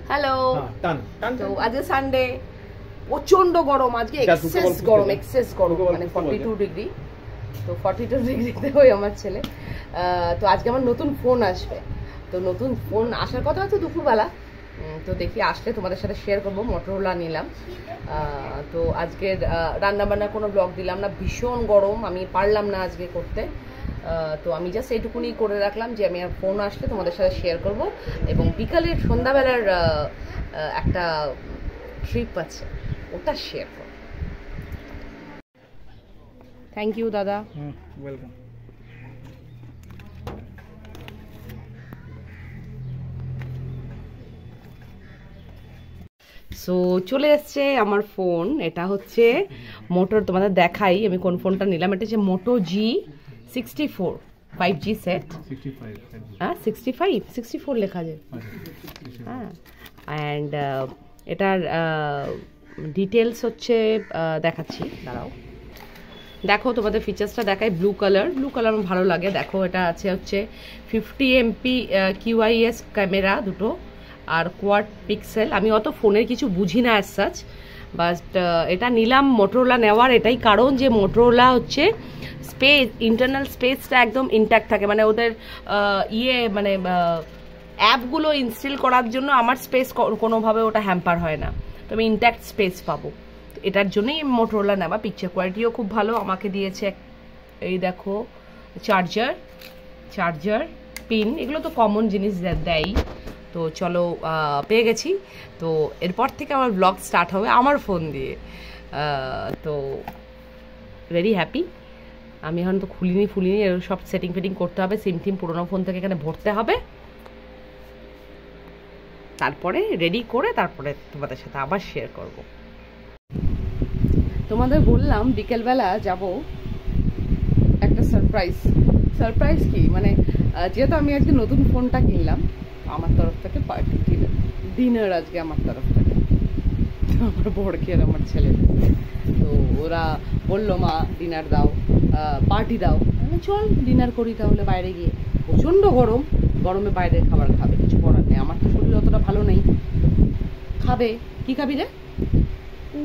Hello, তো আজকে Sunday, প্রচন্ড গরম আজকে, এক্সেস গরম মানে 42 ডিগ্রি। তো 42 ডিগ্রিতে ওই আমার ছেলে। তো আজকে আমার নতুন ফোন আসবে, তো নতুন ফোন আসার কথা হচ্ছে দুপুরবেলা। তো দেখি আসলে তোমাদের সাথে শেয়ার করবো। মোটরোলা নিলাম। তো আজকের রান্নাবান্নার কোনো ব্লগ দিলাম না, ভীষণ গরম, আমি পারলাম না আজকে করতে। তো আমি জাস্ট এইটুকুনি করে রাখলাম যে আমি আর ফোন আসলে তোমাদের সাথে শেয়ার করব, এবং বিকালের সন্ধ্যাবেলার একটা ট্রিপ আছে, ওটা শেয়ার করব। থ্যাংক ইউ দাদা। ওয়েলকাম। সো চলে এসছে আমার ফোন। এটা হচ্ছে মোটর, তোমাদের দেখাই আমি কোন ফোনটা নিলাম। এটা হচ্ছে মোটো G64 5G সেট। হ্যাঁ 64 লেখা যায়। হ্যাঁ, অ্যান্ড এটার ডিটেলস হচ্ছে দেখাচ্ছি, দাঁড়াও। দেখো তোমাদের ফিচার্সটা দেখাই। ব্লু কালার আমার ভালো লাগে। দেখো এটা আছে হচ্ছে 50 MP QIS ক্যামেরা দুটো, আর কোয়াড পিক্সেল। আমি অত ফোনের কিছু বুঝি না অ্যাজ সাচ, বাট এটা নিলাম মোটরোলা নেওয়ার এটাই কারণ যে মোটরোলা হচ্ছে স্পেস, ইন্টারনাল স্পেসটা একদম ইনট্যাক্ট থাকে, মানে ওদের মানে অ্যাপগুলো ইনস্টল করার জন্য আমার স্পেস কোনোভাবে ওটা হ্যাম্পার হয় না, তো আমি ইনট্যাক্ট স্পেস পাবো। এটার জন্যই মোটরোলা নেওয়া। পিকচার কোয়ালিটিও খুব ভালো। আমাকে দিয়েছে এই দেখো চার্জার পিন, এগুলো তো কমন জিনিস দেয়। তো চলো পেয়ে গেছি। তো এরপর থেকে আমার ব্লগ স্টার্ট হবে আমার ফোন দিয়ে। তো ভেরি হ্যাপি। আমি এখন তো খুলিনি এর সব সেটিং ফেটিং করতে হবে, সিম টিম পুরোনো ফোন থেকে এখানে ভরতে হবে, তারপরে রেডি করে তারপরে তোমাদের সাথে আবার শেয়ার করব। তোমাদের বললাম বিকেলবেলা যাব একটা সারপ্রাইজ কি মানে, যেহেতু আমি আজকে নতুন ফোনটা কিনলাম, আমার তরফ থেকে পার্টি ডিনার আজকে আমার তরফ থেকে, আমার বড়কে আর আমার ছেলে। তো ওরা বললো মা ডিনার দাও, পার্টি দাও। চল ডিনার করি তাহলে বাইরে গিয়ে। প্রচণ্ড গরমে বাইরের খাবার খাবে, কিছু করার নেই। আমার তো শরীর অতটা ভালো নেই। খাবে কি খাবি রে?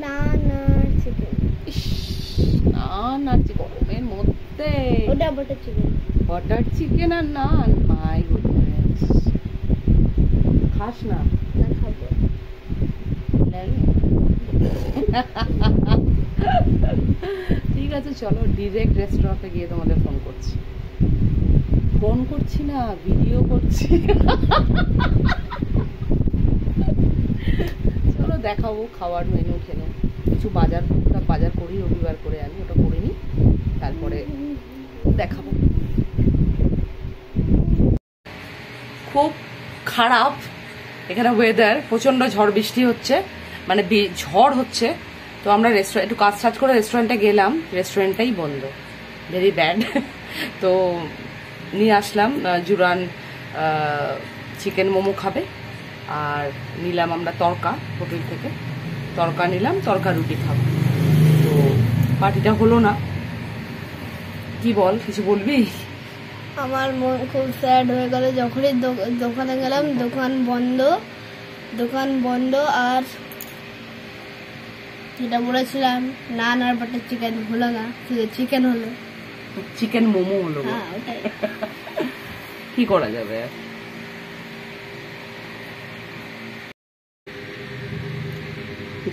না চিকেন। না গরমের মধ্যে বাটার চিকেন আর নান, মাই গুডনেস। খাস না? খাবো। ঠিক আছে চলো, ডিরেক্ট রেস্টুরেন্টে গিয়ে তোমাদের ফোন করছি না, ভিডিও করছি। চলো দেখাবো খাওয়ার মেনু খেলে। কিছু বাজার করি, রবিবার করে আনি, ওটা করে নিই, তারপরে দেখাবো। খুব খারাপ এখানে ওয়েদার, প্রচন্ড ঝড় বৃষ্টি হচ্ছে, মানে ঝড় হচ্ছে। তো আমরা একটু কাজ করে রেস্টুরেন্টে গেলাম, রেস্টুরেন্টটাই বন্ধ, ভেরি ব্যাড। তো নিয়ে আসলাম জুরান চিকেন মোমো খাবে, আর নিলাম আমরা তড়কা, হোটেল থেকে তড়কা নিলাম, তড়কা রুটি খাবো। তো পার্টিটা হলো না। কি বল, কিছু বলবি? আমার মন খুব স্যাড হয়ে গেল যখনই দোকানে গেলাম, দোকান বন্ধ। আর যেটা বলেছিলাম নান আর বাটার চিকেন হলো না, শুধু চিকেন হলো, চিকেন মোমো হলো। হ্যাঁ ওটাই। কি করা যাবে?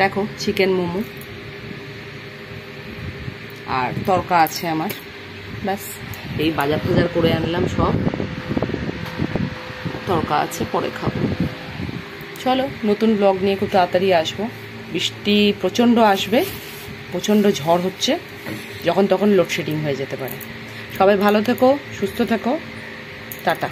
দেখো চিকেন মোমো আর তড়কা আছে আমার, ব্যাস। এই বাজার করে আনলাম সব, তড়কা আছে, পরে খাবো। চলো নতুন ব্লগ নিয়ে খুব তাড়াতাড়ি আসবো। বৃষ্টি প্রচণ্ড আসবে, প্রচণ্ড ঝড় হচ্ছে, যখন তখন লোডশেডিং হয়ে যেতে পারে। সবাই ভালো থেকো, সুস্থ থেকো, টাটা।